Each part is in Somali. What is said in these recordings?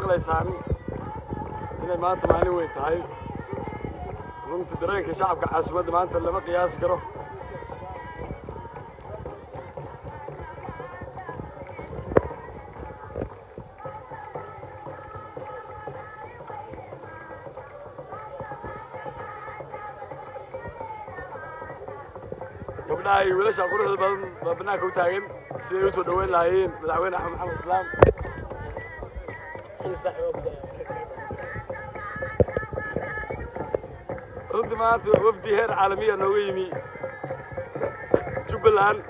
maqlaysaan inay maanta maalin weyn tahay runtii dareenka shacabka caasimadda maanta lama qiyaasi karo gabdhaha iyo wiilasha quruxda badan baa banaanka u taagan siday u soo dhaweyn lahaayeen madaxweyne axmed maxamed islaam runtii maanta wafdi heer caalamiya nooga yimi jubbaland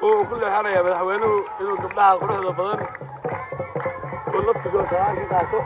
oo ku leexanaya madaxweynuhu inuu gabdhaha quruxda badan oo laftigooda salaan ka qaato